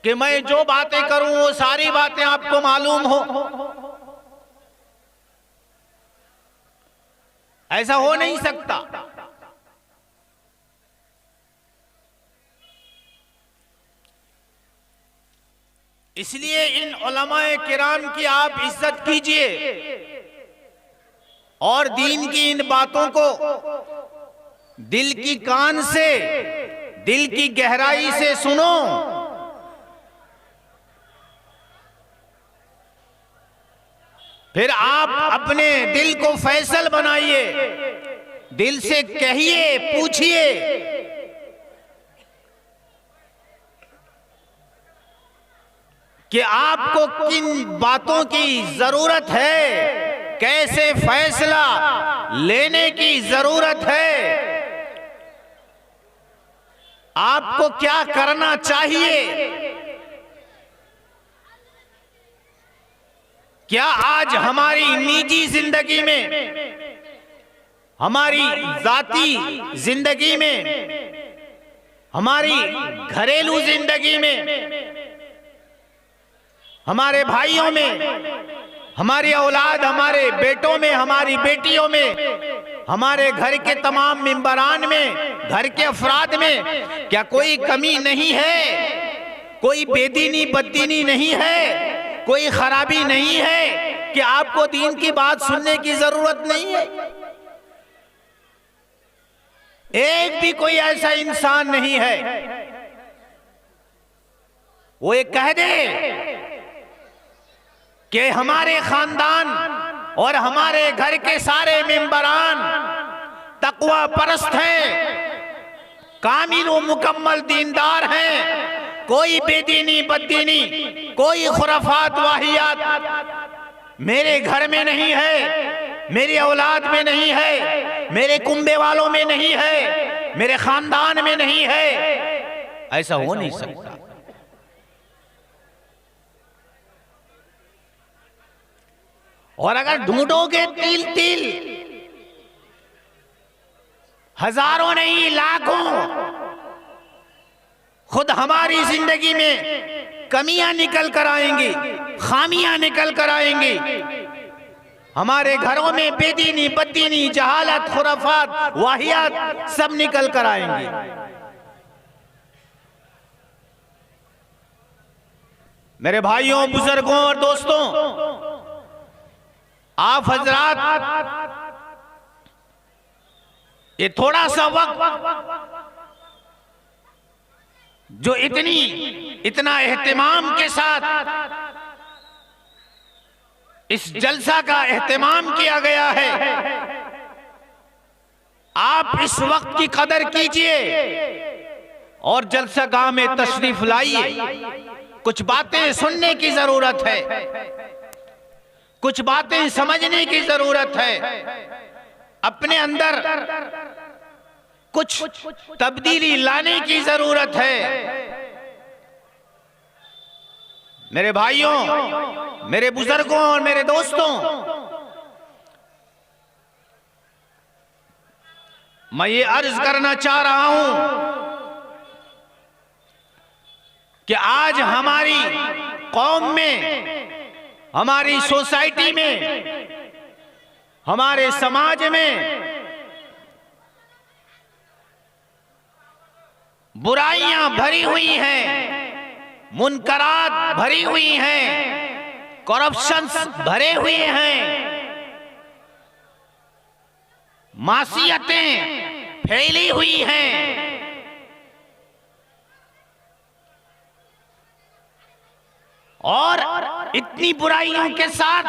कि मैं जो बातें करूं वो सारी बातें आपको मालूम हो। ऐसा हो नहीं सकता। इसलिए इन उलमाए किराम की आप इज्जत कीजिए और दीन की इन बातों को दिल की कान से, दिल की गहराई से सुनो। फिर आप अपने दिल को फैसल बनाइए, दिल से कहिए, पूछिए कि आपको किन बातों की जरूरत है, कैसे फैसला लेने की जरूरत है, आपको क्या करना चाहिए। क्या आज हमारी निजी जिंदगी में, हमारी जाती जिंदगी में, हमारी घरेलू जिंदगी में, हमारे भाइयों में, हमारी औलाद, हमारे बेटों में, हमारी बेटियों में, हमारे घर के तमाम मेंबरान में, घर के अफराद में क्या कोई कमी नहीं है? कोई बेदीनी बददीनी नहीं है? कोई खराबी नहीं है कि आपको दीन की बात सुनने की जरूरत नहीं है? एक भी कोई ऐसा इंसान नहीं है वो ये कह दे कि हमारे खानदान और हमारे घर के सारे मेंबरान तकवा परस्त हैं, कामिल व मुकम्मल दीनदार हैं, कोई बेदीनी बददीनी, कोई खुराफात वाहियात मेरे घर में नहीं है, मेरी औलाद में नहीं है, मेरे कुंबे वालों में नहीं है, मेरे खानदान में नहीं है। ऐसा हो नहीं सकता। और अगर ढूंढोगे तिल तिल, हजारों नहीं लाखों, खुद हमारी जिंदगी में कमियां निकल कर आएंगी, खामियां निकल कर आएंगी। हमारे घरों में बेदीनी बददीनी, जहालत, खुराफात, वाहियात सब निकल कर आएंगी। मेरे भाइयों, बुजुर्गों और दोस्तों, आप हजरात ये थोड़ा सा वक्त जो इतना एहतिमाम के साथ इस जलसा का एहतिमाम किया गया है, आप इस वक्त की कदर कीजिए और जलसागाह में तशरीफ लाइए। कुछ बातें सुनने की जरूरत है, कुछ बातें समझने की जरूरत है, अपने अंदर कुछ तब्दीली लाने की जरूरत है। मेरे भाइयों, मेरे बुजुर्गों और मेरे दोस्तों, मैं ये अर्ज करना चाह रहा हूं कि आज हमारी कौम में, हमारी सोसाइटी में, हमारे समाज में बुराइयां भरी हुई हैं, मुनकरात भरी हुई हैं, करप्शंस भरे हुए हैं, मासियतें फैली हुई हैं। और इतनी बुराइयों के साथ,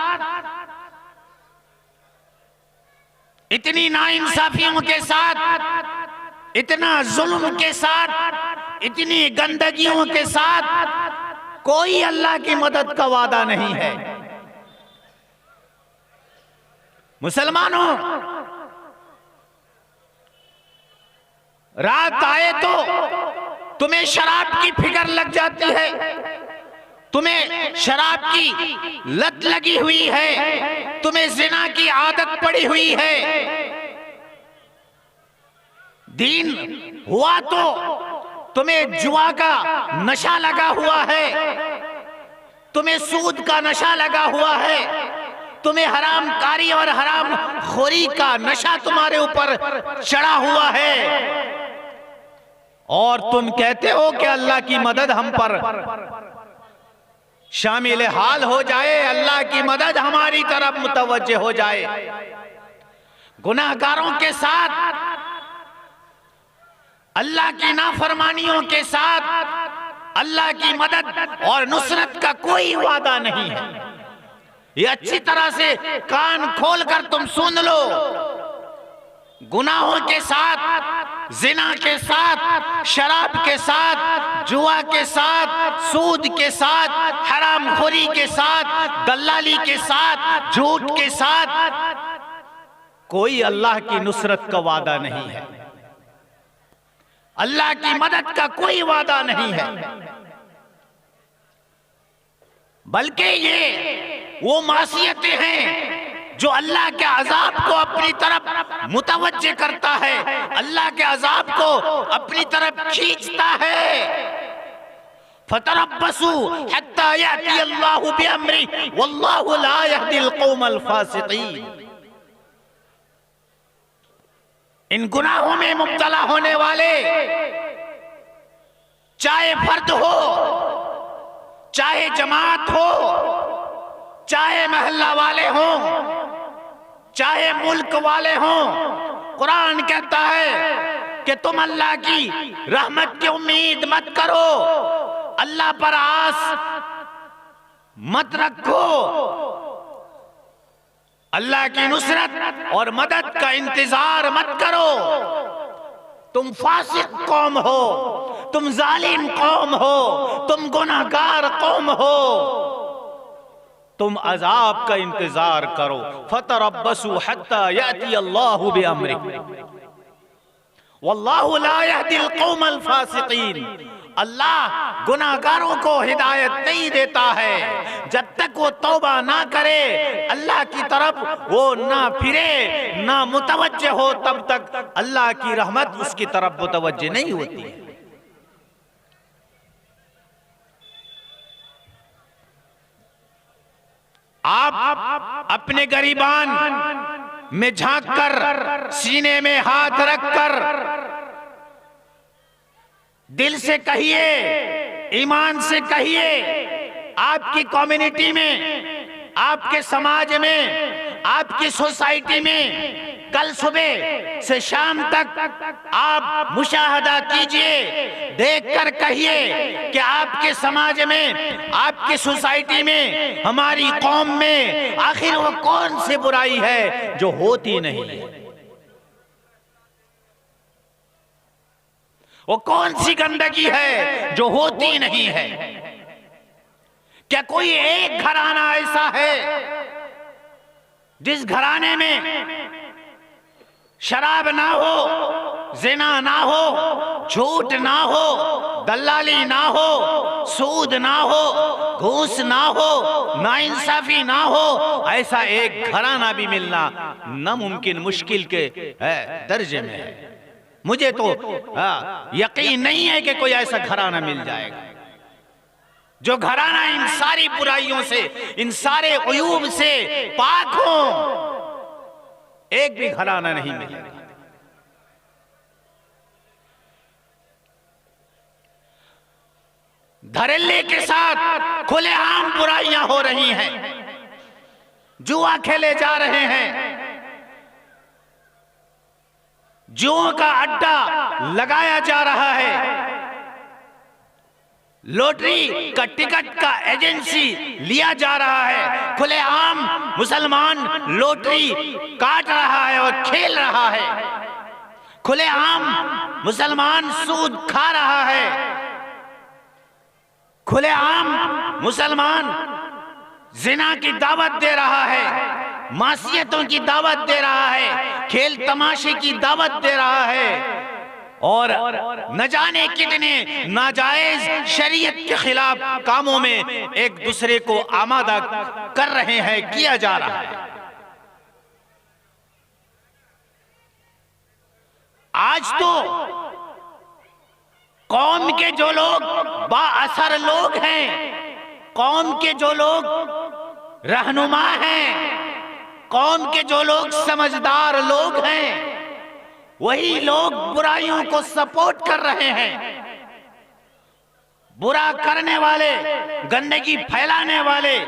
इतनी नाइंसाफियों के साथ, इतना जुल्म के साथ, इतनी गंदगियों के साथ कोई अल्लाह की मदद का वादा नहीं है। मुसलमानों, रात आए तो तुम्हें शराब की फिक्र लग जाती है, तुम्हें शराब की लत लगी हुई है, तुम्हें जिना की आदत पड़ी हुई है। दीन हुआ तो तुम्हें जुआ का नशा लगा हुआ है, तुम्हें सूद का नशा लगा हुआ है, तुम्हें हरामकारी और हराम खोरी का नशा तुम्हारे ऊपर चढ़ा हुआ है, और तुम कहते हो कि अल्लाह की मदद हम पर शामिल हाल हो जाए, अल्लाह की मदद हमारी तरफ मुतवज्जे हो जाए। गुनाहगारों के साथ, अल्लाह की नाफरमानियों के साथ अल्लाह की मदद और नुसरत का कोई वादा नहीं है। ये अच्छी तरह से कान खोलकर तुम सुन लो। गुनाहों के साथ, जिना के साथ, शराब के साथ, जुआ के साथ, सूद के साथ, हरामखोरी के साथ, दलाली के साथ, झूठ के साथ कोई अल्लाह की नुसरत का वादा नहीं है, अल्लाह की मदद का कोई वादा नहीं है। बल्कि ये वो मासियतें हैं जो अल्लाह के अजाब को अपनी तरफ मुतवज्जे करता है, अल्लाह के अजाब को अपनी तरफ खींचता है। फतरब्बसू हत्ता याती अल्लाहु बिअम्री वल्लाहु ला यहदिल कौमल फासिकीन। इन गुनाहों में मुब्तला होने वाले, चाहे फर्द हो, चाहे जमात हो, चाहे मोहल्ला वाले हों, चाहे मुल्क वाले हों, कुरान कहता है कि तुम अल्लाह की रहमत की उम्मीद मत करो, अल्लाह पर आस मत रखो, अल्लाह की नुसरत और मदद का इंतजार मत करो। तुम फासिक कौम हो, तुम जालिम कौम हो, तुम गुनाहगार कौम हो, तुम अजाब का इंतजार करो। फतरब्बसू हत्ता याती अल्लाहु बिअम्री वल्लाहु ला यहदिल कौमल फासिकीन। अल्लाह गुनाहगारों को हिदायत नहीं देता है। जब तक वो तौबा ना करे, अल्लाह की तरफ वो ना फिरे, ना मुतवज्जे हो, तब तक अल्लाह की रहमत उसकी तरफ मुतवज्जे नहीं होती है। आप अपने गरीबान में झांक कर, सीने में हाथ रखकर दिल से कहिए, ईमान से कहिए, आपकी कम्युनिटी में, आपके समाज में, आपकी सोसाइटी में कल सुबह से शाम तक आप मुशाहदा कीजिए, देखकर कहिए कि आपके समाज में, आपकी सोसाइटी में, हमारी कौम में आखिर वो कौन सी बुराई है जो होती नहीं है, वो कौन सी गंदगी है जो होती नहीं है। क्या कोई एक घराना ऐसा है जिस घराने में शराब ना हो, जिना ना हो, झूठ ना हो, दलाली ना हो, सूद ना हो, घूस ना हो, नाइंसाफी ना हो, ऐसा एक घराना भी मिलना नामुमकिन, मुश्किल के दर्जे में है। मुझे तो यकीन नहीं है कि कोई ऐसा घराना मिल जाएगा जो घराना इन सारी बुराइयों से, इन सारे उयूब से पाक हो। एक भी घराना नहीं मिलेगा। धड़ल्ले के साथ खुलेआम बुराइयां हो रही हैं, जुआ खेले जा रहे हैं, जुओं का अड्डा लगाया जा रहा है, लॉटरी का टिकट का एजेंसी लिया जा रहा है, खुलेआम मुसलमान लॉटरी काट रहा है और खेल रहा है, खुलेआम मुसलमान सूद खा रहा है, खुलेआम मुसलमान जिना की दावत दे रहा है, मासियतों की दावत दे रहा है, खेल तमाशे की दावत दे रहा है, और न जाने कितने नाजायज शरीयत के खिलाफ कामों में एक दूसरे को आमादा कर रहे हैं, किया जा रहा है। आज तो कौम के जो लोग बाअसर लोग हैं, कौम के जो लोग रहनुमा हैं, कौम के जो लोग समझदार लोग हैं, वही लोग बुराइयों को सपोर्ट कर रहे हैं। बुरा करने वाले, गंदगी फैलाने वाले,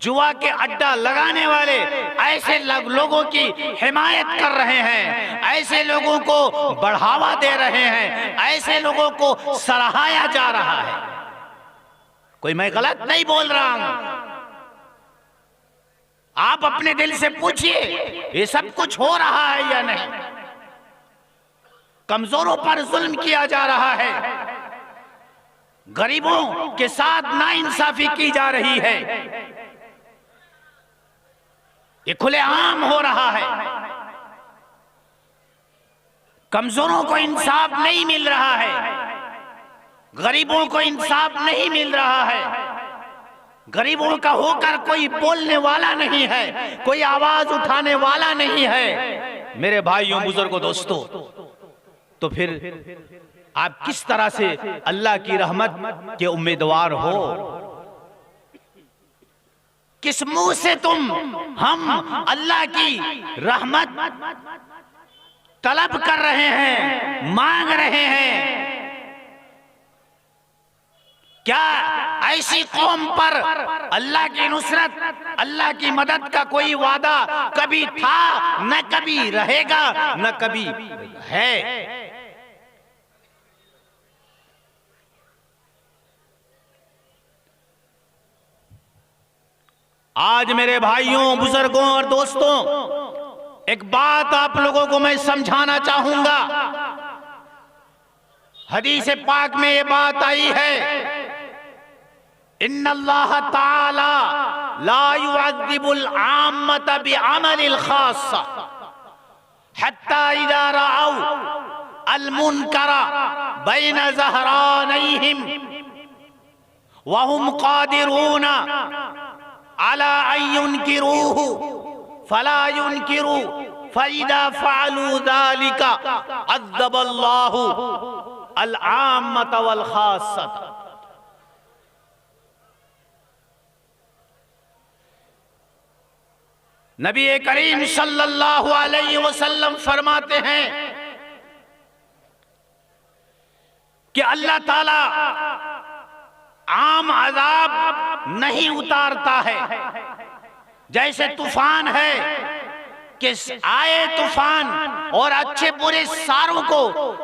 जुआ के अड्डा लगाने वाले ऐसे लोगों की हिमायत कर रहे हैं, ऐसे लोगों को बढ़ावा दे रहे हैं, ऐसे लोगों को सराहाया जा रहा है। कोई मैं गलत नहीं बोल रहा हूं। आप अपने दिल से पूछिए ये सब कुछ हो रहा है या नहीं। कमजोरों पर जुल्म किया जा रहा है, गरीबों के साथ नाइंसाफी की जा रही है, ये खुलेआम हो रहा है। कमजोरों को इंसाफ नहीं मिल रहा है, गरीबों को इंसाफ नहीं मिल रहा है, गरीबों का होकर कोई बोलने वाला नहीं है, कोई आवाज उठाने वाला नहीं है। मेरे भाइयों, बुजुर्गों, दोस्तों, तो फिर आप किस तरह से अल्लाह की रहमत के उम्मीदवार हो? किस मुंह से हम अल्लाह की रहमत तलब कर रहे हैं, मांग रहे हैं? क्या ऐसी कौम पर अल्लाह की नुसरत, अल्लाह की मदद का कोई वादा कभी था, न कभी रहेगा, न कभी है? आज मेरे भाइयों, बुजुर्गों और दोस्तों, एक बात आप लोगों को मैं समझाना चाहूंगा। हदीस पाक में ये बात आई है, इन्नल्लाह ताला ला युअज़्ज़िबुल आम्मत बिअमलिल खास्सा हत्ता इज़ा रअव अल मुनकरा बैन ज़हरानैहिम व हुम क़ादिरून अला अन युनकिरूहु फला युनकिरू फइज़ा फ़अलू ज़ालिका अज़्ज़बल्लाहु अल आम्मत वल खास्सा। नबी करीम सल्लल्लाहु अलैहि वसल्लम फरमाते हैं कि अल्लाह ताला आम अजाब नहीं उतारता है। जैसे तूफान है कि आए तूफान और अच्छे बुरे सारों को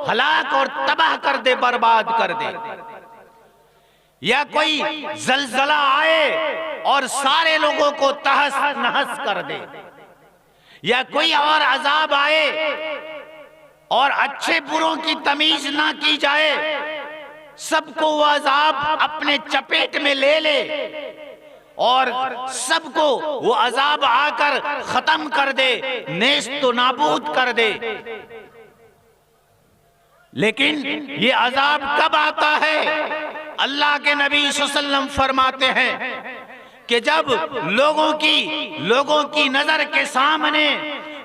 हलाक और तबाह कर दे, बर्बाद कर दे, या कोई जलजला आए और सारे लोगों को तहस नहस कर दे, या कोई और अजाब आए और अच्छे बुरों की तमीज ना की जाए, सबको वो अजाब अपने चपेट में ले ले और सबको वो अजाब आकर खत्म कर दे, नेस्त नाबूद कर दे। लेकिन ये अजाब कब आता है? अल्लाह के नबी सल्लल्लाहु अलैहि वसल्लम फरमाते हैं कि जब लोगों की नजर के सामने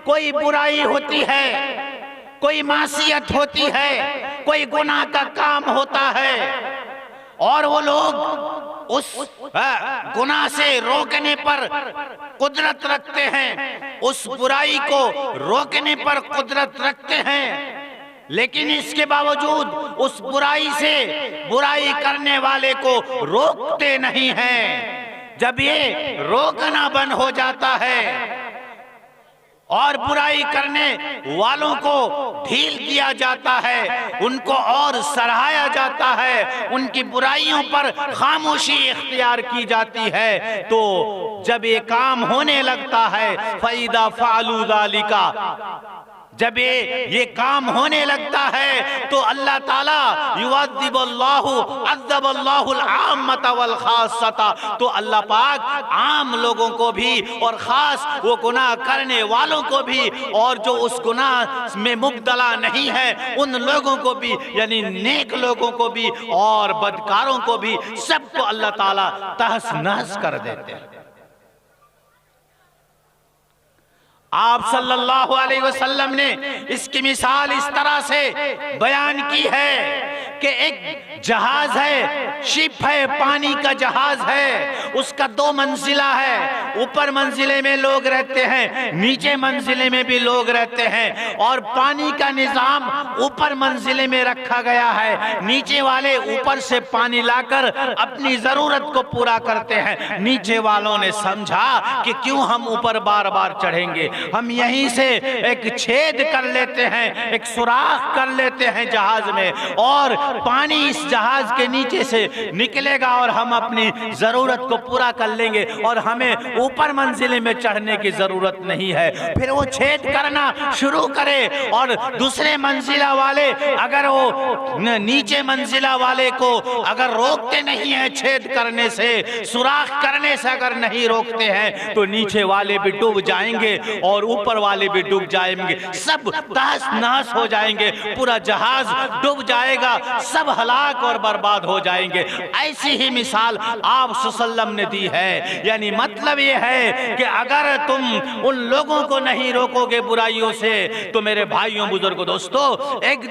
कोई बुराई होती है, कोई मासियत होती है, कोई गुनाह का काम होता है और वो लोग उस गुनाह से रोकने पर कुदरत रखते हैं, उस बुराई को रोकने पर कुदरत रखते हैं, लेकिन इसके बावजूद उस बुराई से बुराई करने वाले को रोकते नहीं हैं। जब ये रोकना बंद हो जाता है और बुराई करने वालों को ढील किया जाता है, उनको और सराहाया जाता है, उनकी बुराइयों पर खामोशी इख्तियार की जाती है, तो जब ये काम होने लगता है, फइदा फ़अलू ज़ालिका, जब ये काम होने लगता है तो अल्लाह ताला युअज़्ज़िबुल्लाहु अज़्ज़बल्लाहुल आम्मत वल खास्सता, तो अल्लाह पाक आम लोगों को भी और खास वो गुनाह करने वालों को भी और जो उस गुनाह में मुब्तला नहीं है उन लोगों को भी, यानी नेक लोगों को भी और बदकारों को भी, सबको अल्लाह ताला तहस नहस कर देते हैं। आप सल्लल्लाहु अलैहि वसल्लम ने इसकी मिसाल इस तरह से बयान की है कि एक जहाज है, शिप है, पानी का जहाज है, उसका 2 मंजिला है। ऊपर मंजिले में लोग रहते हैं, नीचे मंजिले में भी लोग रहते हैं, और पानी का निजाम ऊपर मंजिले में रखा गया है। नीचे वाले ऊपर से पानी लाकर अपनी जरूरत को पूरा करते हैं। नीचे वालों ने समझा कि क्यों हम ऊपर बार बार चढ़ेंगे, हम यहीं से एक छेद कर लेते हैं, एक सुराख कर लेते हैं जहाज में, और पानी इस जहाज के नीचे से निकलेगा और हम अपनी जरूरत को पूरा कर लेंगे और हमें ऊपर मंजिले में चढ़ने की जरूरत नहीं है। फिर वो छेद करना शुरू करे, और दूसरे मंजिला वाले अगर वो नीचे मंजिला वाले को अगर रोकते नहीं है छेद करने से, सुराख करने से अगर नहीं रोकते हैं, तो नीचे वाले भी डूब जाएंगे और ऊपर वाले भी डूब जाएंगे, सब तहस नहस हो जाएंगे, पूरा जहाज डूब जाएगा, सब हलाक और बर्बाद हो जाएंगे। ऐसी ही मिसाल आप सल्लल्लाहु ने दी है। यानी मतलब ये है कि अगर तुम उन लोगों को नहीं रोकोगे बुराइयों से, तो मेरे भाइयों बुजुर्गों दोस्तों, एक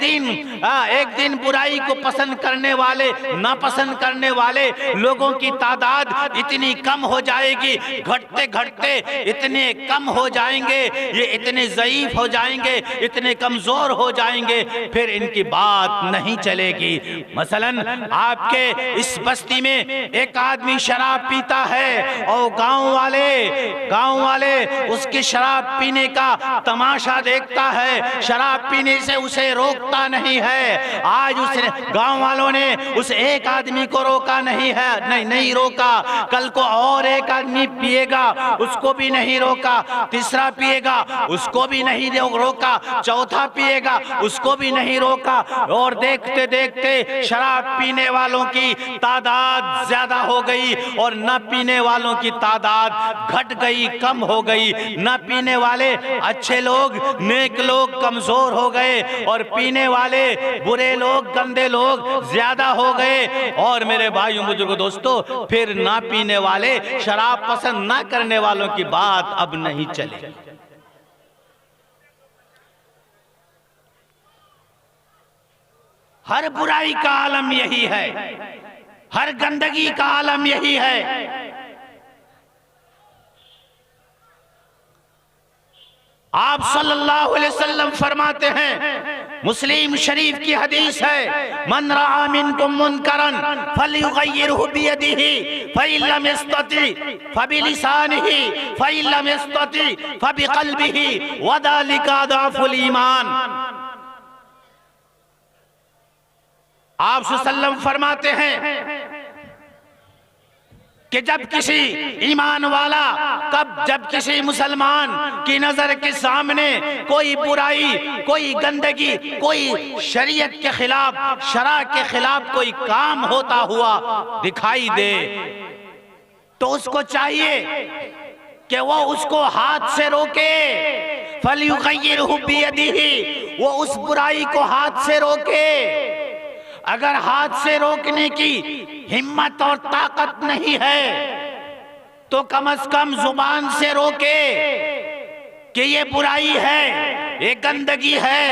दिन बुराई को पसंद करने वाले, नापसंद करने वाले लोगों की तादाद इतनी कम हो जाएगी, घटते घटते इतने कम हो जाएंगे, ये इतने ज़ईफ हो जाएंगे, इतने कमजोर हो जाएंगे, फिर इनकी बात नहीं चलेगी। मसलन आपके इस बस्ती में एक आदमी शराब पीता है और गांव वाले उसके शराब पीने का तमाशा देखता है, शराब पीने से उसे रोकता नहीं है। आज उसने गांव वालों ने उस एक आदमी को रोका नहीं है, नहीं रोका, कल को और एक आदमी पिएगा, उसको भी नहीं रोका, तीसरा पिएगा, उसको भी नहीं रोका, चौथा पिएगा, उसको भी नहीं रोका, और देखते देखते शराब पीने वालों की तादाद ज्यादा हो गई और न पीने वालों की तादाद घट गई, कम हो गई। न पीने वाले अच्छे लोग, नेक लोग कमजोर हो गए, और पीने वाले बुरे लोग, गंदे लोग ज्यादा हो गए। और मेरे भाइयों बुजुर्गों दोस्तों, फिर ना पीने वाले, शराब पसंद ना करने वालों की बात अब नहीं चलेगी। हर बुराई का आलम यही है, हर गंदगी का आलम यही है। आप सल्लल्लाहु अलैहि वसल्लम फरमाते हैं, मुस्लिम शरीफ की हदीस है, मन रआ मिनकुम मुनकरन फलयुगय्यिरहु बियदिही फइन लम यस्तति फबिलिसानिही फइन लम यस्तति फबिक़ल्बिही वज़ालिका अज़अफ़ुल ईमान। आप सल्लल्लाहु फरमाते हैं कि जब किसी ईमान वाला, जब किसी मुसलमान की नजर के सामने कोई बुराई, कोई गंदगी, कोई शरीयत के खिलाफ, शरा के खिलाफ कोई काम होता हुआ दिखाई दे, तो उसको चाहिए कि वो उसको हाथ से रोके। फलयुगय्यिरहु बियदिही, वो उस बुराई को हाथ से रोके। अगर हाथ से रोकने की हिम्मत और ताकत नहीं है, तो कम से कम जुबान से रोके कि ये बुराई है, ये गंदगी है,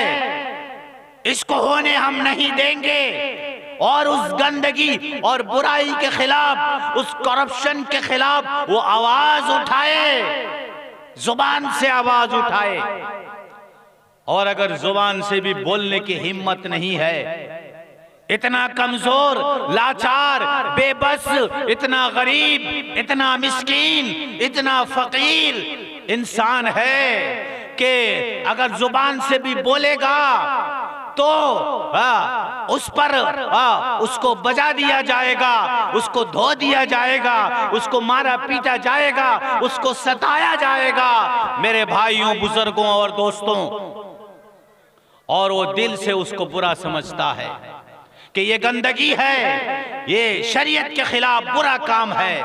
इसको होने हम नहीं देंगे। और उस गंदगी और बुराई के खिलाफ, उस करप्शन के खिलाफ वो आवाज उठाए, जुबान से आवाज उठाए। और अगर जुबान से भी बोलने की हिम्मत नहीं है, इतना कमजोर, लाचार, बेबस, इतना गरीब, इतना मिस्कीन, इतना फकीर इंसान है कि अगर जुबान से भी बोलेगा तो उस पर उसको बजा दिया जाएगा, उसको धो दिया जाएगा, उसको मारा पीटा जाएगा, उसको सताया जाएगा। मेरे भाइयों, बुजुर्गों और दोस्तों, और वो दिल से उसको बुरा समझता है कि ये गंदगी है, ये शरीयत के खिलाफ बुरा काम है।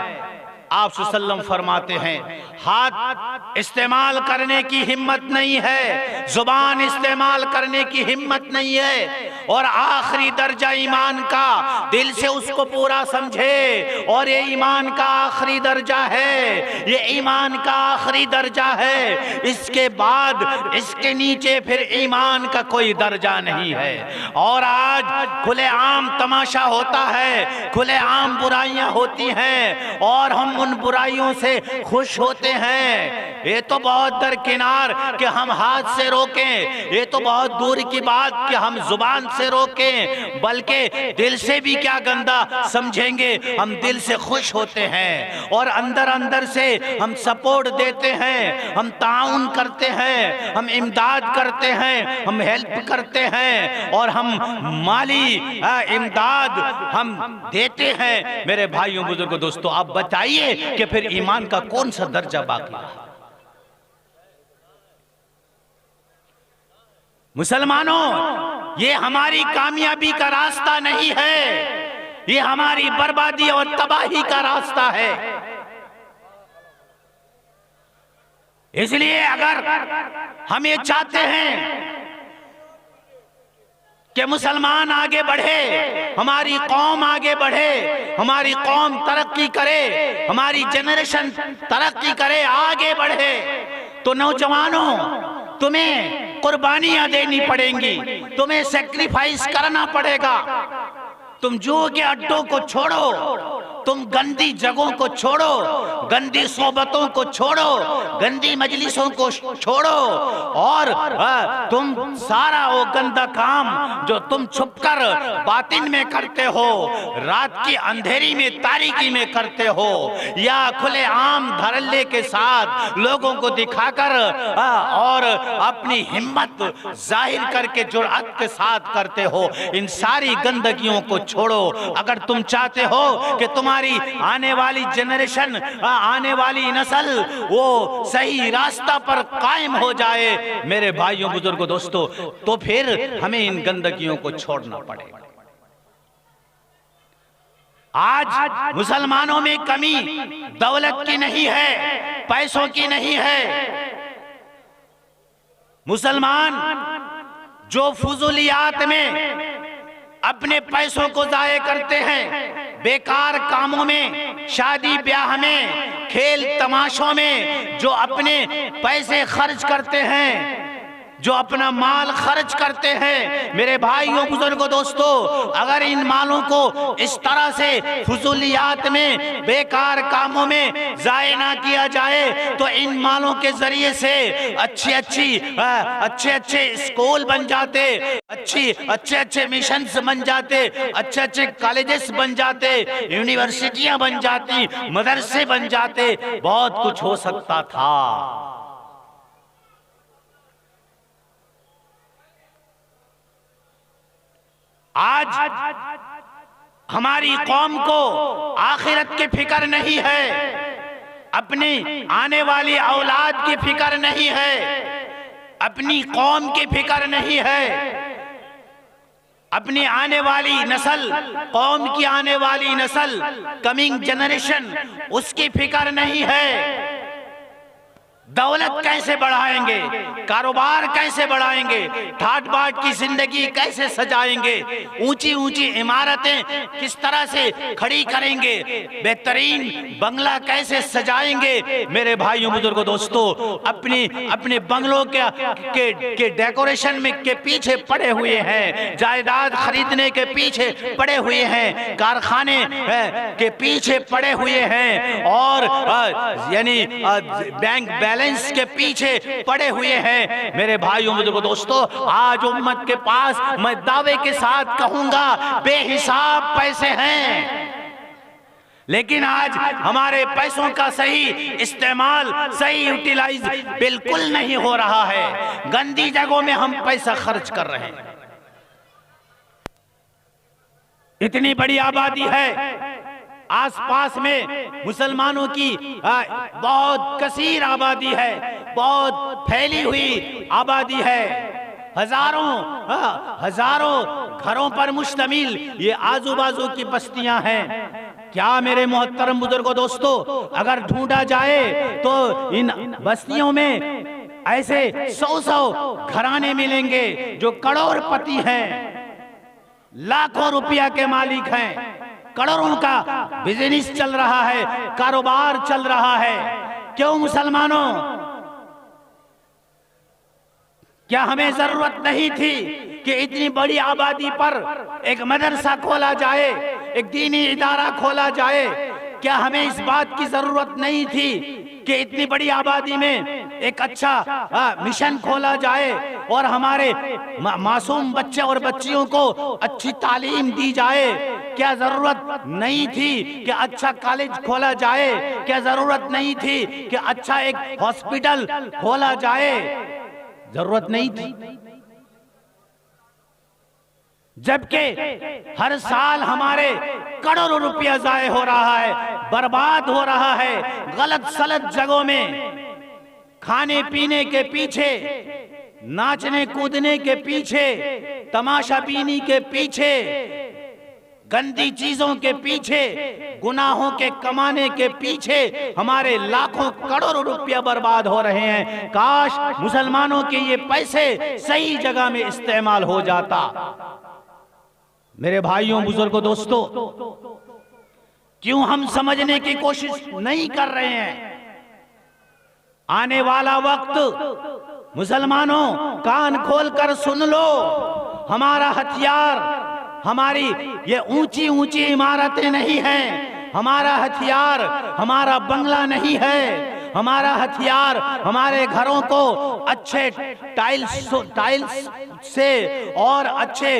आप सल्लल्लाहु फरमाते हैं, हाथ इस्तेमाल करने की हिम्मत नहीं है, जुबान इस्तेमाल करने की हिम्मत नहीं है, और आखिरी दर्जा ईमान का दिल से उसको पूरा समझे, और ये ईमान का आखिरी दर्जा है, ये ईमान का आखिरी दर्जा है। इसके बाद इसके नीचे फिर ईमान का कोई दर्जा नहीं है। और आज खुलेआम तमाशा होता है, खुलेआम बुराइयां होती हैं, और हम उन बुराइयों से खुश होते हैं। ये तो बहुत दरकिनार कि हम हाथ से रोकें, ये तो बहुत दूर की बात कि हम जुबान से रोकें, बल्कि दिल से भी क्या गंदा समझेंगे, हम दिल से खुश होते हैं और अंदर अंदर से हम सपोर्ट देते हैं, हम ताउन करते हैं, हम इमदाद करते हैं, हम हेल्प करते हैं, और हम माली इमदाद हम देते हैं। मेरे भाइयों बुजुर्गों दोस्तों, आप बताइए कि फिर ईमान का कौन सा दर्जा बाकी है? मुसलमानों, ये हमारी कामयाबी का रास्ता नहीं है, ये हमारी बर्बादी और तबाही का रास्ता है। इसलिए अगर हम ये चाहते हैं कि मुसलमान आगे बढ़े, हमारी कौम आगे बढ़े, हमारी कौम तरक्की करे, हमारी जनरेशन तरक्की करे, आगे बढ़े, तो नौजवानों, तुम्हें कुर्बानियां देनी पड़ेंगी, तुम्हें सेक्रीफाइस करना पड़ेगा। तुम जुए के अड्डों को छोड़ो, तुम गंदी जगहों को छोड़ो, गंदी सोबतों को छोड़ो, गंदी मजलिसों को छोड़ो, और तुम सारा वो गंदा काम जो तुम छुपकर बातिन में करते हो, रात की अंधेरी में तारीकी में करते हो, या खुले आम धड़ल्ले के साथ लोगों को दिखाकर और अपनी हिम्मत जाहिर करके जुर्अत के साथ करते हो, इन सारी गंदगियों को छोड़ो। अगर तुम चाहते हो कि तुम्हारी आने वाली जनरेशन, आने वाली नस्ल वो सही रास्ता पर कायम हो जाए, मेरे भाइयों बुजुर्गों दोस्तों, तो फिर हमें इन गंदगियों को छोड़ना पड़ेगा। आज मुसलमानों में कमी दौलत की नहीं है, पैसों की नहीं है। मुसलमान जो फुजूलियात में अपने पैसों को जाया करते हैं, बेकार कामों में, शादी ब्याह में, खेल तमाशों में जो अपने पैसे खर्च करते हैं, जो अपना माल खर्च करते हैं, मेरे भाइयों बुजुर्गों दोस्तों, अगर इन मालों को इस तरह से फुजूलियात में, बेकार कामों में जाया ना किया जाए, तो इन मालों के जरिए से अच्छे स्कूल बन जाते, अच्छे मिशंस बन जाते, अच्छे कॉलेजेस बन जाते, यूनिवर्सिटियां बन जाती, मदरसे बन जाते, बहुत कुछ हो सकता था। आज हमारी कौम को आखिरत की फिक्र नहीं है, अपनी आने वाली औलाद की फिक्र नहीं है, अपनी कौम की फिक्र नहीं है, अपनी आने वाली नस्ल, कौम की आने वाली नस्ल, कमिंग जनरेशन, उसकी फिक्र नहीं है। दौलत कैसे बढ़ाएंगे, कारोबार कैसे बढ़ाएंगे, ठाट बाट की जिंदगी कैसे सजाएंगे, ऊंची ऊंची इमारतें किस तरह से खड़ी करेंगे, बेहतरीन बंगला कैसे सजाएंगे। मेरे भाइयों बुजुर्गों दोस्तों, अपने बंगलों के डेकोरेशन में के पीछे पड़े हुए हैं, जायदाद खरीदने के पीछे पड़े हुए हैं, कारखाने के पीछे पड़े हुए हैं, और यानी बैंक बैलेंस के पीछे पड़े हुए हैं। मेरे भाइयों बुजुर्गों दोस्तों, आज उम्मत के पास मैं दावे के साथ कहूंगा बेहिसाब पैसे हैं, लेकिन आज हमारे पैसों का सही इस्तेमाल, सही यूटिलाइज बिल्कुल नहीं हो रहा है। गंदी जगहों में हम पैसा खर्च कर रहे हैं। इतनी बड़ी आबादी है, आसपास में मुसलमानों की बहुत कसीर आबादी है, बहुत फैली हुई आबादी है, हजारों घरों पर मुश्तमिल ये आजू बाजू की बस्तियां हैं। क्या मेरे मोहतरम बुजुर्गों दोस्तों, अगर ढूंढा जाए तो इन बस्तियों में ऐसे 100 घराने मिलेंगे जो करोड़पति हैं, लाखों रुपया के मालिक हैं, करोड़ों का बिजनेस चल रहा है, कारोबार चल रहा है। क्यों मुसलमानों, क्या हमें जरूरत नहीं थी कि इतनी बड़ी आबादी पर एक मदरसा खोला जाए, एक दीनी इदारा खोला जाए? क्या हमें इस बात की जरूरत नहीं थी कि इतनी बड़ी आबादी में एक अच्छा मिशन खोला जाए और हमारे मासूम बच्चे और बच्चियों को अच्छी तालीम दी जाए? क्या जरूरत नहीं थी कि अच्छा कॉलेज खोला जाए? क्या जरूरत नहीं थी कि अच्छा एक हॉस्पिटल खोला जाए? जरूरत नहीं थी। जबकि हर साल हमारे करोड़ों रुपया जाए हो रहा है, बर्बाद हो रहा है, गलत सलत जगहों में, खाने पीने के पीछे, नाचने कूदने के पीछे, तमाशा बीनी के पीछे, गंदी चीजों के पीछे, गुनाहों के कमाने के पीछे हमारे लाखों करोड़ों रुपया बर्बाद हो रहे हैं। काश मुसलमानों के ये पैसे सही जगह में इस्तेमाल हो जाता। मेरे भाइयों बुजुर्गों दोस्तों, क्यों हम समझने की कोशिश नहीं कर रहे हैं? आने वाला वक्त मुसलमानों कान खोलकर सुन लो, हमारा हथियार हमारी ये ऊंची ऊंची इमारतें नहीं हैं, हमारा हथियार हमारा बंगला नहीं है, हमारा हथियार हमारे घरों को अच्छे टाइल्स से और अच्छे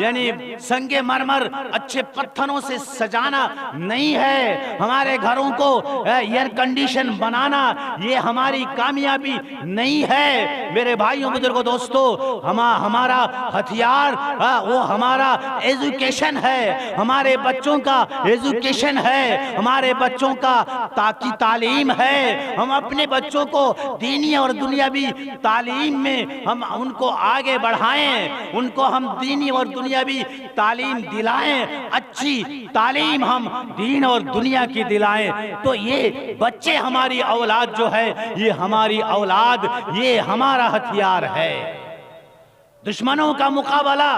यानी संगे मरमर अच्छे पत्थरों से सजाना नहीं है, हमारे घरों को एयर कंडीशन बनाना ये हमारी कामयाबी नहीं है। मेरे भाइयों बुजुर्गों दोस्तों, हमारा हथियार वो हमारा एजुकेशन है, हमारे बच्चों का एजुकेशन है, हमारे बच्चों का ताकि तालीम है। हम अपने बच्चों को दीनी और दुनियावी तालीम में हम उनको आगे बढ़ाएं, उनको हम दीनी और दुनियावी तालीम दिलाएं, अच्छी तालीम हम दीन और दुनिया की दिलाएं। तो ये बच्चे हमारी औलाद जो है, ये हमारी औलाद, ये हमारा हथियार है। दुश्मनों का मुकाबला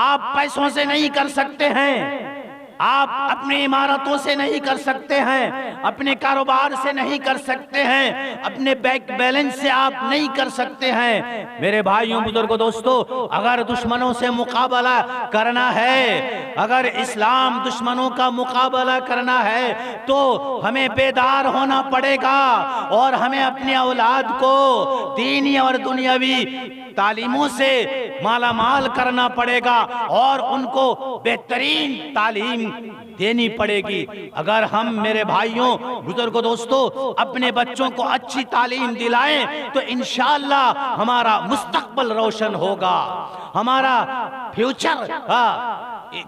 आप पैसों से नहीं कर सकते हैं, आप अपनी इमारतों से नहीं कर सकते हैं, अपने कारोबार से नहीं कर सकते हैं, अपने बैंक बैलेंस से आप नहीं कर सकते हैं। मेरे भाइयों बुजुर्गों दोस्तों, अगर दुश्मनों से मुकाबला करना है, अगर इस्लाम दुश्मनों का मुकाबला करना है, तो हमें बेदार होना पड़ेगा और हमें अपनी औलाद को दीनी और दुनियावी तालीमों से मालामाल करना पड़ेगा और उनको बेहतरीन तालीम देनी पड़ेगी। अगर हम मेरे भाइयों बुजुर्गों दोस्तों अपने बच्चों को अच्छी तालीम दिलाएं तो इंशाअल्लाह हमारा मुस्तकबिल रोशन होगा, हमारा फ्यूचर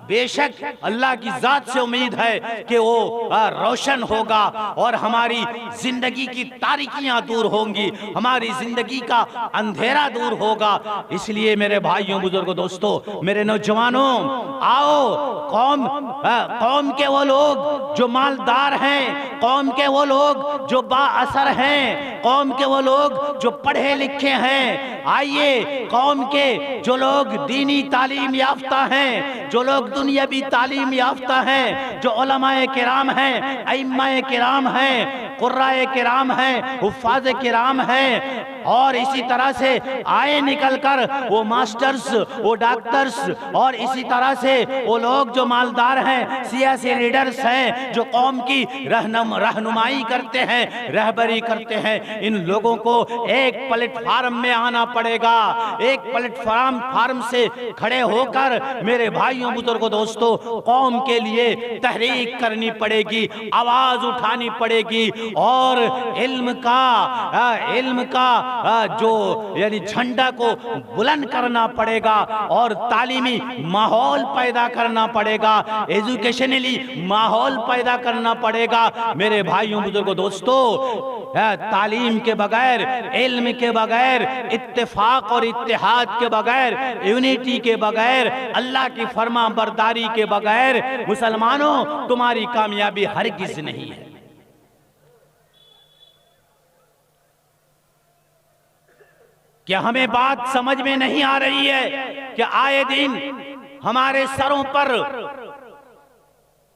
बेशक अल्लाह की जात से उम्मीद है कि वो रोशन होगा और हमारी जिंदगी की तारीकियां दूर होंगी, हमारी जिंदगी का अंधेरा दूर होगा। इसलिए मेरे भाइयों बुजुर्गों दोस्तों, मेरे नौजवानों, आओ कौम के वो लोग जो मालदार हैं, कौम के वो लोग जो बाअसर हैं, कौम के वो लोग जो पढ़े लिखे हैं, आइए कौम के जो लोग दीनी तालीम याफ्ता हैं, जो लोग दुनियावी तालीम याफ्ता हैं, जो उलमाए किराम हैं, अइम्माए किराम हैं, कुर्राए किराम हैं, हुफ्फाज़े किराम हैं, और इसी तरह से आए निकलकर वो मास्टर्स, वो डॉक्टर्स और इसी तरह से वो लोग जो मालदार हैं, सियासी लीडर्स हैं, जो कौम की रहनुमाई करते हैं, रहबरी करते हैं, इन लोगों को एक प्लेटफार्म में आना पड़ेगा। एक प्लेटफार्म से खड़े होकर मेरे भाइयों बुजुर्गों दोस्तों कौम के लिए तहरीक करनी पड़ेगी, आवाज उठानी पड़ेगी और इल्म का जो यानी झंडा को बुलंद करना पड़ेगा और तालीमी माहौल पैदा करना पड़ेगा, एजुकेशनली माहौल पैदा करना पड़ेगा। मेरे भाइयों बुजुर्गों दोस्तों, तालीम के बगैर, इल्म के बगैर, इत्तेफाक और इत्तेहाद के बगैर, यूनिटी के बगैर, अल्लाह की फरमा बरदारी के बगैर मुसलमानों तुम्हारी कामयाबी हरगिज़ नहीं है। क्या हमें बात समझ में नहीं आ रही है कि आए दिन हमारे सरों पर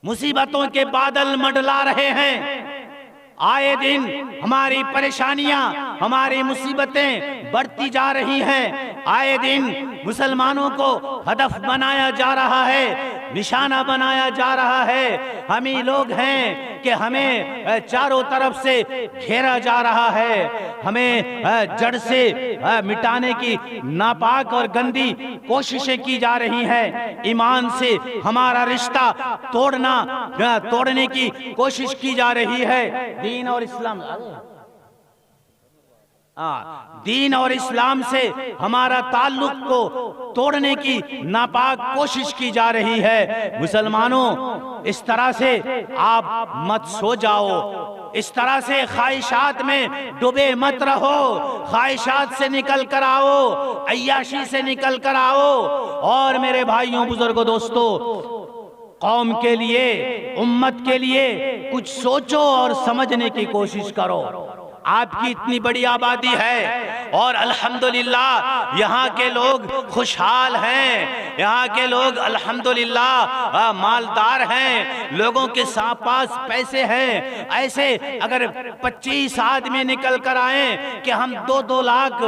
मुसीबतों के बादल मंडला रहे हैं, आए दिन हमारी परेशानियां, हमारी मुसीबतें बढ़ती जा रही हैं, आए दिन मुसलमानों को हदफ बनाया जा रहा है, निशाना बनाया जा रहा है। हम ही लोग हैं कि हमें चारों तरफ से घेरा जा रहा है, हमें जड़ से मिटाने की नापाक और गंदी कोशिशें की जा रही हैं, ईमान से हमारा रिश्ता तोड़ने की कोशिश की जा रही है। दीन और इस्लाम दीन और इस्लाम से हमारा ताल्लुक को तोड़ने की नापाक कोशिश की जा रही है। मुसलमानों, इस तरह से आप मत सो जाओ, इस तरह से ख्वाहिशात में डूबे मत रहो, ख्वाहिशात से निकल कर आओ, अय्याशी से निकल कर आओ और मेरे भाइयों बुजुर्गों दोस्तों, कौम के लिए, उम्मत के लिए कुछ सोचो और समझने की कोशिश करो। आपकी इतनी बड़ी आबादी है और अल्हम्दुलिल्लाह यहाँ के लोग खुशहाल हैं, यहाँ के लोग अल्हम्दुलिल्लाह मालदार हैं, लोगों के पास पैसे हैं। ऐसे अगर 25 आदमी निकल कर आए कि हम 2-2 लाख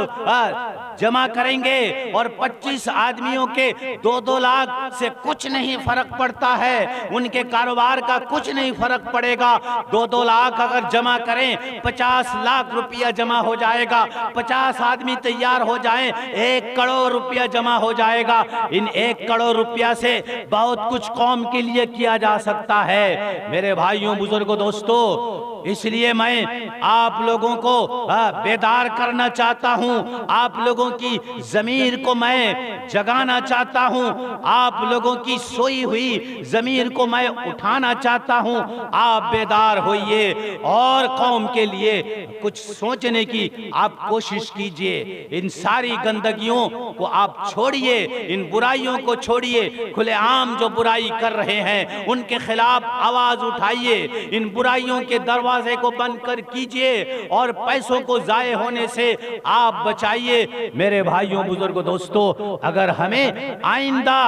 जमा करेंगे और 25 आदमियों के 2-2 लाख से कुछ नहीं फर्क पड़ता है, उनके कारोबार का कुछ नहीं फर्क पड़ेगा। 2-2 लाख अगर जमा करें, 50 लाख रुपया जमा हो जाएगा। 50 आदमी तैयार हो जाएं, 1 करोड़ रुपया जमा हो जाएगा। इन 1 करोड़ रुपया से बहुत कुछ कौम के लिए किया जा सकता है। मेरे भाइयों बुजुर्गों दोस्तों, इसलिए मैं आप लोगों को बेदार करना चाहता हूं, आप लोगों की ज़मीर को मैं जगाना चाहता हूं, आप लोगों की सोई हुई ज़मीर को मैं उठाना चाहता हूं। आप बेदार होइए और कौम के लिए कुछ सोचने की आप कोशिश कीजिए। इन सारी गंदगियों को आप छोड़िए, इन बुराइयों को छोड़िए। खुलेआम जो बुराई कर रहे हैं उनके खिलाफ आवाज उठाइए, इन बुराइयों के दरवाजे को बंद कर कीजिए और पैसों को जाये होने से आप बचाइए। मेरे भाइयों बुजुर्गों दोस्तों, अगर हमें आइंदा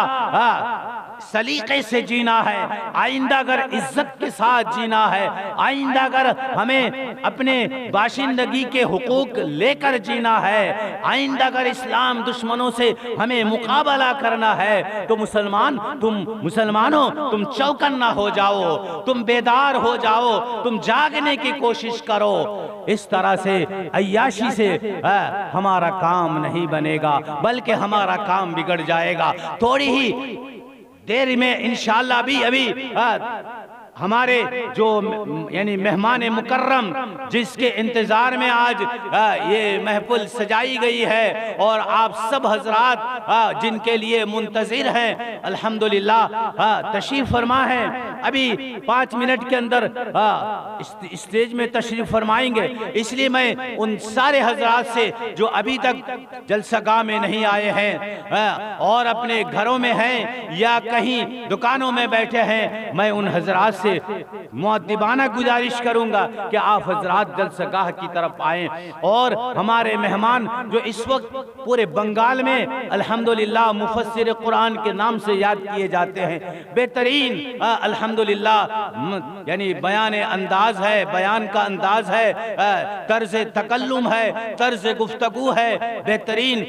सलीके से जीना है, आइंदा अगर इज्जत के साथ जीना है, आइंदा अगर हमें अपने बाशिंदगी के हुकूक लेकर जीना है, आइंदा अगर इस्लाम दुश्मनों से हमें मुकाबला करना है, तो मुसलमानों तुम चौकन्ना हो जाओ, तुम बेदार हो जाओ, तुम जागने की कोशिश करो। इस तरह से अय्याशी से हमारा काम नहीं बनेगा, बल्कि हमारा काम बिगड़ जाएगा। थोड़ी ही देर में इंशाअल्लाह भी अभी हमारे जो यानी मेहमान मुकर्रम जिसके इंतजार में आज ये महफिल सजाई गई है और आप सब हजरात जिनके लिए मुंतजिर हैं, अल्हम्दुलिल्लाह तशरीफ फरमा है। अभी 5 मिनट के अंदर स्टेज में तशरीफ फरमाएंगे। इसलिए मैं उन सारे हजरात से जो अभी तक जलसागाह में नहीं आए हैं और अपने घरों में हैं या कहीं दुकानों में बैठे हैं, मैं उन हजरात से मुअद्दिबाना गुजारिश करूंगा कि आप हजरात जलसागाह की तरफ आएं और हमारे मेहमान जो इस वक्त पूरे बंगाल में अल्हम्दुलिल्लाह मुफस्सिर कुरान के नाम से याद किए जाते हैं, बेहतरीन अल्हम्दुलिल्लाह यानी बयान अंदाज है, बयान का अंदाज है, तर्ज तकल्लुम है, तर्ज गुफ्तगू है, बेहतरीन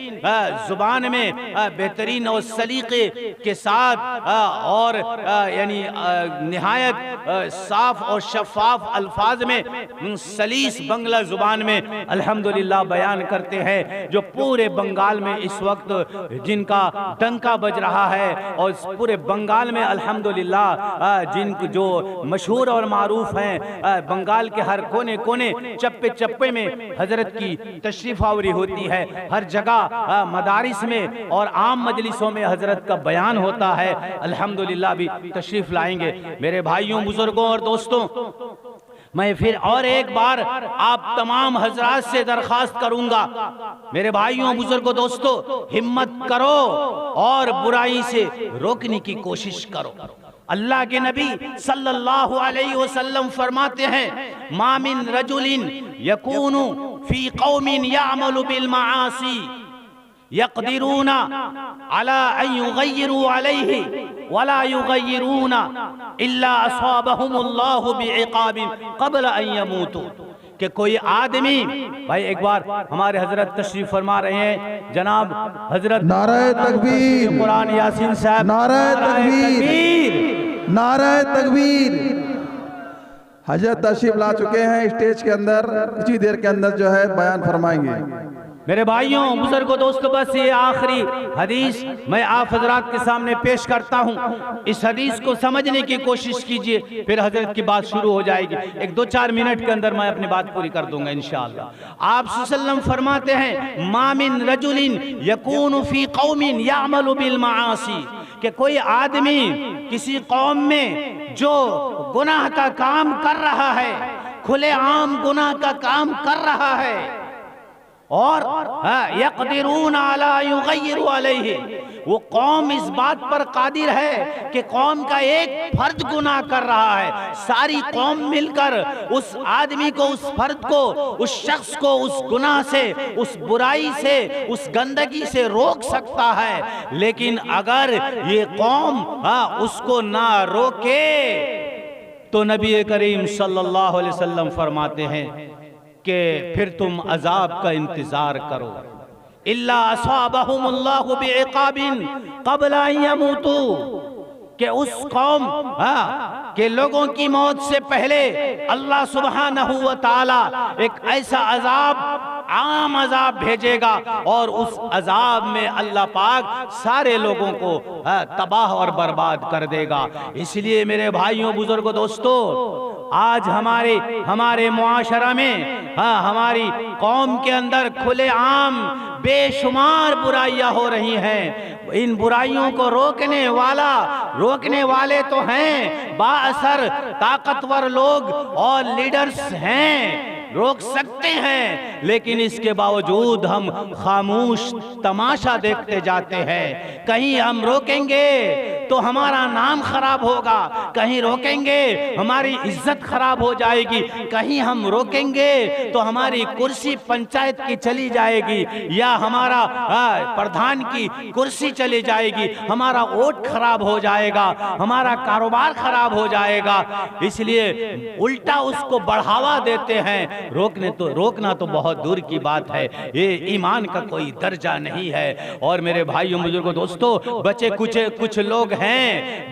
जुबान में बेहतरीन और सलीके के साथ और यानी निहायत साफ और शफाफ अल्फाज में सलीस बंगला जुबान में अल्हम्दुलिल्लाह बयान करते हैं, जो पूरे बंगाल में इस वक्त जिनका डंका बज रहा है और पूरे बंगाल में अल्हम्दुलिल्लाह जिन जो मशहूर और मारूफ हैं, बंगाल के हर कोने कोने चप्पे चप्पे में हजरत की तशरीफ आवरी होती है। हर जगह मदारिस में और आम मजलिसों में हजरत का बयान होता है। अल्हम्दुलिल्लाह भी तशरीफ लाएंगे। मेरे भाइयों, बुजुर्गों और दोस्तों, मैं फिर और एक बार आप तमाम हजरात से दरखास्त करूंगा, मेरे भाइयों, बुजुर्गों, दोस्तों, हिम्मत करो और बुराई से रोकने की कोशिश करो। अल्लाह के नबी सल्लल्लाहु अलैहि वसल्लम फरमाते हैं, मामिन रजुलिन यकूनु फी कौमिन यामलु बिल माआसी यक़दिरूना अला अन युग़य्यिरू अलैहि वला युग़य्यिरूना इल्ला असाबहुमुल्लाहु बिइक़ाबिन क़ब्ल अन यमूतू। कि कोई आदमी, भाई एक बार हमारे हजरत तशरीफ फरमा रहे हैं, जनाब हजरत नारे तकबीर, कुरान यासीन साहब, नारे तकबीर, नारे तकबीर। हजरत तशरीफ ला चुके हैं स्टेज के अंदर, कुछ ही देर के अंदर जो है बयान फरमाएंगे। मेरे भाइयों, बुजुर्गों, दोस्तों, बस ये आखिरी हदीस मैं आप हजरात के सामने पेश करता हूँ। इस हदीस को समझने की कोशिश कीजिए, फिर हजरत की बात शुरू हो जाएगी। एक 2-4 मिनट के अंदर मैं अपनी बात पूरी कर दूंगा इंशाअल्लाह। आप सल्लल्लाहु फरमाते हैं, मामिन रजुलिन यकूनु फी कौमिन यामलु बिल माआसी, कि कोई आदमी किसी कौम में जो गुनाह का काम कर रहा है, खुलेआम गुनाह का काम कर रहा है, और यक़दिरून अला युग़य्यिरू अलैहि, वो कौम इस बात पर कादिर है कि कौम का एक फर्द गुनाह कर रहा है, सारी कौम मिलकर उस आदमी को, उस फर्द को, उस शख्स को उस गुनाह से, उस बुराई से, उस गंदगी से रोक सकता है। लेकिन अगर ये कौम उसको ना रोके तो नबी करीम सल्लल्लाहु अलैहि वसल्लम फरमाते हैं कि फिर तुम अजाब का इंतजार करो। इल्ला असाबहुमुल्लाहु बिइक़ाबिन क़ब्ल अन यमूतू, कि उस कौम के लोगों की मौत से पहले अल्लाह सुब्हानहू व तआला एक ऐसा अजाब, आम अजाब भेजेगा और उस अजाब में अल्लाह पाक सारे लोगों को तबाह और बर्बाद कर देगा। इसलिए मेरे भाइयों, बुजुर्गों, दोस्तों, आज हमारे मुआशरा में, हमारी कौम के अंदर खुलेआम बेशुमार बुराइयां हो रही हैं। इन बुराइयों को रोकने वाले तो हैं, बाअसर ताकतवर लोग और लीडर्स हैं, रोक सकते हैं, लेकिन इसके बावजूद हम खामोश तमाशा देखते जाते हैं। कहीं हम रोकेंगे तो हमारा नाम खराब होगा, कहीं रोकेंगे हमारी इज्जत खराब हो जाएगी, कहीं हम रोकेंगे तो हमारी कुर्सी पंचायत की चली जाएगी या हमारा प्रधान की कुर्सी चली जाएगी, हमारा वोट खराब हो जाएगा, हमारा कारोबार खराब हो जाएगा। इसलिए उल्टा उसको बढ़ावा देते हैं। रोकना तो बहुत दूर की बात है, ये ईमान का कोई दर्जा नहीं है। और मेरे भाइयों, बुजुर्गों, दोस्तों, बचे कुछ लोग हैं,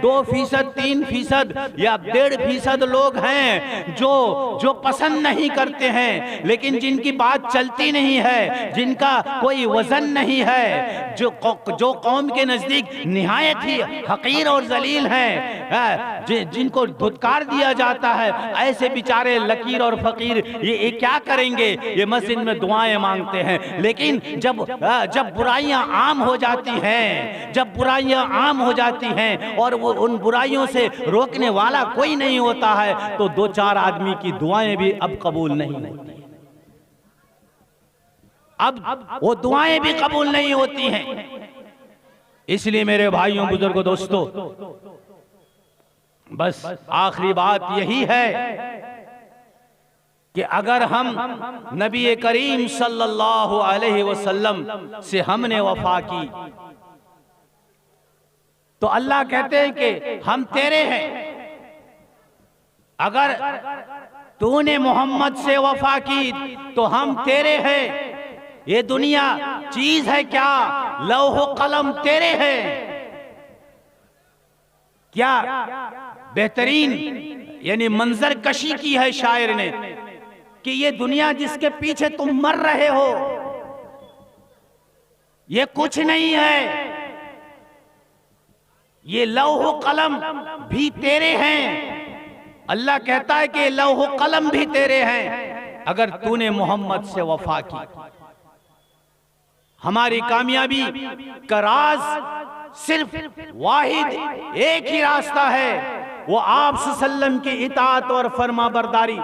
2%, 3% या 1.5% लोग हैं जो पसंद नहीं करते हैं, लेकिन जिनकी बात चलती नहीं है, जिनका कोई वजन नहीं है, जो कौम के नजदीक निहायत ही हकीर और जलील हैं, जिनको धुतकार दिया जाता है। ऐसे बेचारे लकीर और फकीर ये क्या करेंगे? ये मस्जिद में दुआएं मांगते हैं, लेकिन जब बुराइयां आम हो जाती हैं, और वो उन बुराइयों से रोकने वाला कोई नहीं होता है, तो 2-4 आदमी की दुआएं भी अब कबूल नहीं होती। अब वो दुआएं भी कबूल नहीं होती हैं। इसलिए मेरे भाइयों, बुजुर्गों, दोस्तों, बस आखिरी बात यही है कि अगर हम नबी करीम सल्लल्लाहु अलैहि वसल्लम से हमने वफा की तो अल्लाह कहते हैं कि हम तेरे हैं। अगर तूने मोहम्मद से वफा की तो हम तेरे हैं। ये दुनिया चीज है क्या? लौह कलम तेरे हैं। क्या बेहतरीन यानी मंजर कशी की है शायर ने कि ये दुनिया जिसके पीछे तुम मर रहे हो ये कुछ नहीं है, ये लौह कलम भी तेरे हैं। अल्लाह कहता है कि लौह कलम भी तेरे हैं अगर तूने मोहम्मद से वफा की। हमारी कामयाबी का राज सिर्फ वाहिद एक ही रास्ता है, वो आप सल्लल्लाहु की इताअत और फर्मा बरदारी,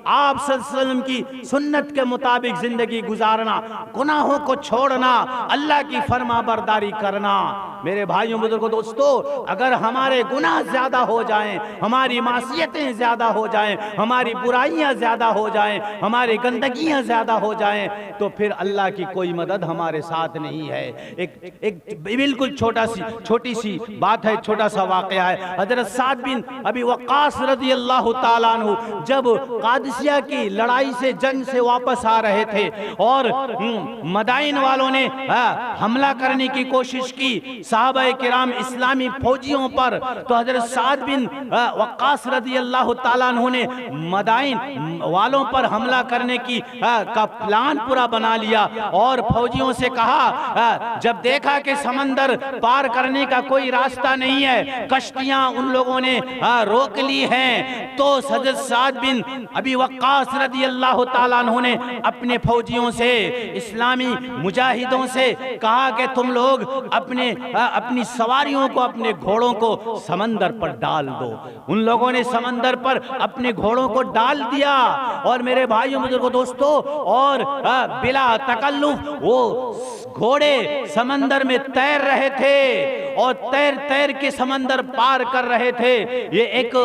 आप सल्लल्लाहु की सुन्नत के मुताबिक जिंदगी गुजारना, गुनाहों को छोड़ना, अल्लाह की फर्मा बरदारी करना। मेरे भाइयों बुजुर्गों दोस्तों, अगर हमारे गुनाह ज्यादा हो जाएं, हमारी मासियतें ज्यादा हो जाएं, हमारी बुराइयां ज्यादा हो जाएं, हमारी गंदगियां ज्यादा हो जाएं, तो फिर अल्लाह की कोई मदद हमारे साथ नहीं है। एक बिल्कुल छोटी सी बात है, छोटा सा वाकया है। हजरत साद बिन अबी वक्कास रज़ी अल्लाह ताला अन्हु जब कादिसिया की लड़ाई से, जंग से वापस आ रहे थे और मदाइन वालों ने हमला करने की कोशिश की सहाबाए किराम इस्लामी फौजियों पर, तो हजरत साद बिन वक्कास रज़ी अल्लाह ताला अन्हु ने मदाइन वालों पर हमला करने की का प्लान पूरा बना लिया और फौजियों से कहा, जब देखा कि समंदर पार करने का कोई रास्ता नहीं है, कश्तियां उन लोगों ने रोक ली हैं, तो हज़रत साद बिन अबी वक्कास रज़ी अल्लाह ताला अन्हु ने अपने फौजियों से, इस्लामी मुजाहिदों से कहा कि तुम लोग अपनी सवारियों को, अपने घोड़ों को समंदर पर डाल दो। उन लोगों ने समंदर पर अपने घोड़ों को डाल दिया और मेरे भाइयों बुजुर्गों दोस्तों, और बिला तकल्लुफ वो घोड़े समंदर में तैर रहे थे और तैर तैर के समंदर पार कर रहे थे। ये एक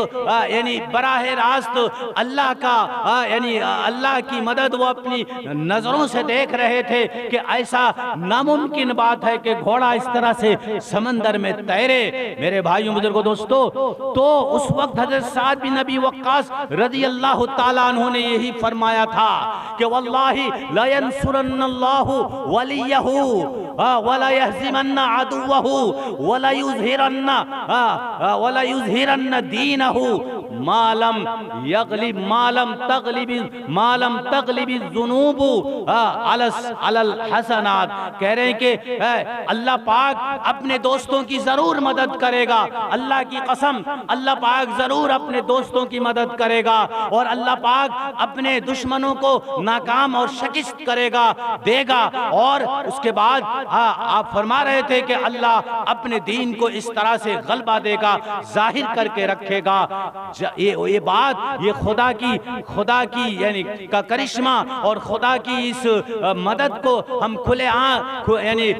यानी बराह रास्त अल्लाह का यानी अल्लाह की मदद वो अपनी नजरों से देख रहे थे कि ऐसा नामुमकिन बात है कि घोड़ा इस तरह से समंदर में तैरे। मेरे भाइयों बुजुर्गों दोस्तों, तो उस वक्त हज़रत साद बिन अबी वक्कास रज़ी अल्लाह ताला अन्हु ने यही फरमाया था कि वल्लाहि ला यंसुरन्नल्लाहु वलियहु वला यहज़िमन्ना अदुव्वहु वला युज़हिरन्ना दीनहु मालम तग़लिबि ज़ुनूबु अलल हसनात। कह रहे हैं कि अल्लाह पाक अपने दोस्तों की जरूर मदद करेगा, अल्लाह की कसम अल्लाह पाक जरूर अपने दोस्तों की मदद करेगा और अल्लाह पाक अपने दुश्मनों को नाकाम और शिकस्त करेगा, देगा। और उसके बाद आप फरमा रहे थे कि अल्लाह अपने दीन को इस तरह से गलबा देगा, जाहिर करके रखेगा। ये बात, ये खुदा की यानी का करिश्मा और खुदा की इस मदद को हम खुले यानी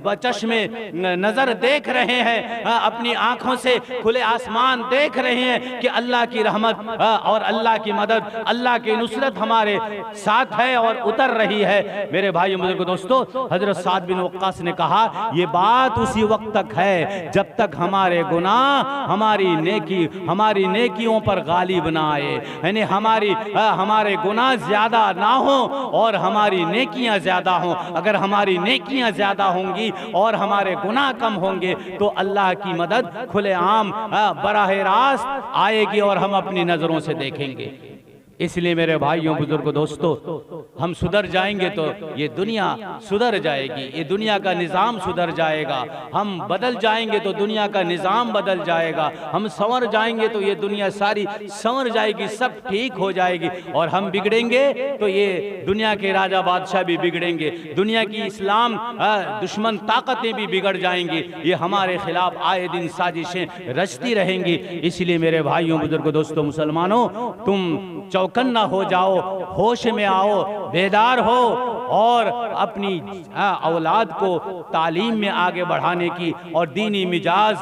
बचश्मे नजर देख रहे हैं, अपनी आंखों से खुले आसमान देख रहे हैं कि अल्लाह की रहमत और अल्लाह की मदद, अल्लाह की नुसरत हमारे साथ है और उतर रही है। मेरे भाइयों बुजुर्गों दोस्तों, हजरत साद बिन वक्कास ने कहा ये बात उसी वक्त तक है जब तक हमारे गुनाह हमारी नेकियों पर गालिब ना आए, यानी हमारे गुनाह ज्यादा ना हो और हमारी नेकियां ज्यादा हों। अगर हमारी नेकियां ज्यादा होंगी और हमारे गुनाह कम होंगे तो अल्लाह की मदद खुलेआम बराह रास्त आएगी और हम अपनी नजरों से देखेंगे। इसलिए मेरे भाइयों बुजुर्गों दोस्तों, हम सुधर जाएंगे तो ये दुनिया सुधर जाएगी, ये दुनिया का निज़ाम सुधर जाएगा। हम बदल जाएंगे तो दुनिया का निज़ाम बदल जाएगा। हम संवर जाएंगे तो ये दुनिया सारी संवर जाएगी, सब ठीक हो जाएगी। और हम बिगड़ेंगे तो ये दुनिया के राजा बादशाह भी बिगड़ेंगे, दुनिया की इस्लाम दुश्मन ताकतें भी बिगड़ जाएंगी। ये हमारे खिलाफ आए दिन साजिशें रचती रहेंगी। इसलिए मेरे भाइयों बुजुर्गों दोस्तों मुसलमानों, तुम चौकन्ना हो जाओ, होश में आओ, बेदार हो और अपनी औलाद को तालीम में आगे बढ़ाने की और दीनी मिजाज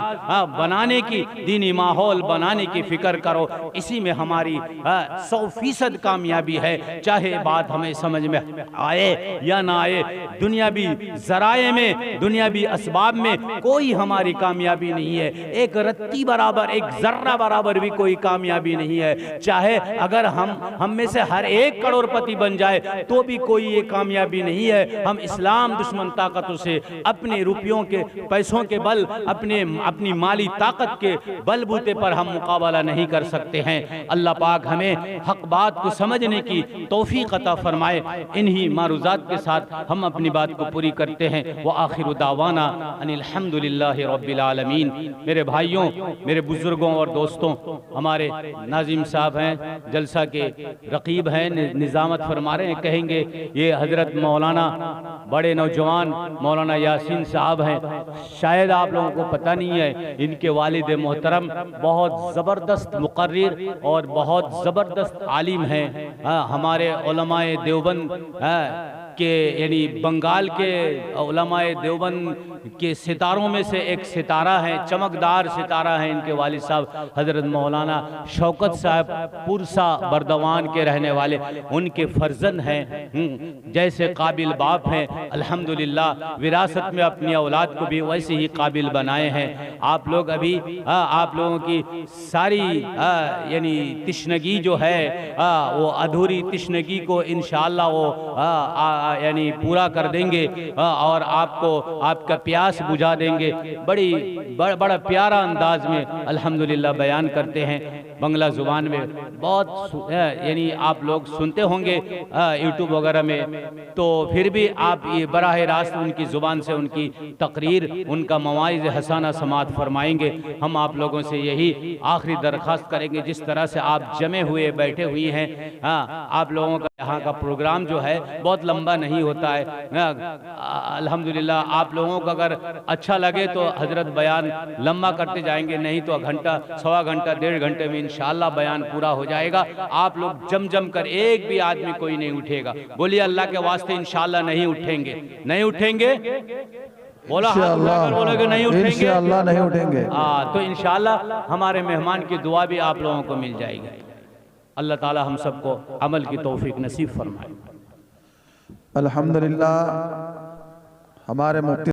बनाने की, दीनी माहौल बनाने की फिक्र करो। इसी में हमारी 100% कामयाबी है, चाहे बात हमें समझ में आए या ना आए। दुनियावी जराए में, दुनियावी असबाब में कोई हमारी कामयाबी नहीं है। एक रत्ती बराबर, एक जर्रा बराबर भी कोई कामयाबी नहीं है। चाहे अगर हम में से हर एक करोड़पति बन जाए तो भी कोई ये कामयाबी कामयाबी नहीं है। हम इस्लाम दुश्मन ताकतों से अपने रुपयों के पैसों के बल, अपनी माली ताकत के बलबूते पर हम मुकाबला नहीं कर सकते हैं। अल्लाह पाक हमें हक बात को समझने की तौफीक अता फरमाए। इन्हीं मारूजात के साथ हम अपनी बात को पूरी करते हैं। व आखिर दावाना अनिल हम्दुलिल्लाहि रब्बिल आलमीन। मेरे भाइयों, मेरे बुजुर्गों और दोस्तों, हमारे नाजिम साहब हैं, जलसा के रकीब हैं, निजामत फरमा रहे हैं, कहेंगे ये हजरत मौलाना बड़े नौजवान मौलाना यासीन साहब हैं। शायद आप लोगों को पता नहीं है, इनके वालिद मोहतरम बहुत ज़बरदस्त मुकर्रिर और बहुत ज़बरदस्त आलिम हैं। हमारे उलमाए देवबंद के यानी बंगाल के उलमाए देवबंद के सितारों में से एक सितारा है, चमकदार सितारा है इनके वालिद साहब हज़रत मौलाना शौकत साहब पुरसा बर्दवान के रहने वाले, उनके फर्जंद हैं। जैसे काबिल बाप हैं, अल्हम्दुलिल्लाह विरासत में अपनी औलाद को भी वैसे ही काबिल बनाए हैं। आप लोग अभी आप लोगों की सारी यानी तिश्नगी जो है वो अधूरी तिश्नगी को इंशाअल्लाह वो यानी पूरा कर देंगे और आपको आपका प्यास बुझा देंगे। बड़ा प्यारा अंदाज में अल्हम्दुलिल्लाह बयान करते हैं। बंगला ज़ुबान में बहुत यानी आप लोग सुनते होंगे यूट्यूब वगैरह में, तो फिर भी आप ये बराह रास्त उनकी ज़ुबान से उनकी तकरीर, उनका मवाइज़ हसाना समात फरमाएंगे। हम आप लोगों से यही आखिरी दरख्वास्त करेंगे, जिस तरह से आप जमे हुए बैठे हुए हैं, आप लोगों का यहाँ का प्रोग्राम जो है बहुत लंबा नहीं होता है। अल्हम्दुलिल्लाह आप लोगों को अगर अच्छा लगे तो हजरत बयान लंबा करते जाएंगे, नहीं तो घंटा, सवा घंटा, 1.5 घंटे में इंशाअल्लाह बयान पूरा हो जाएगा। आप लोग जम कर, एक भी आदमी कोई नहीं उठेगा। बोलिए अल्लाह के वास्ते इंशाअल्लाह नहीं उठेंगे, नहीं उठेंगे, बोला हाथ उठाकर बोलोगे नहीं उठेंगे, इंशाअल्लाह नहीं उठेंगे। तो इंशाअल्लाह हमारे मेहमान की दुआ भी आप लोगों को मिल जाएगी। अल्लाह ताला हम सबको अमल की तौफीक नसीब फरमाए। अल्हम्दुलिल्लाह हमारे मुफ्ती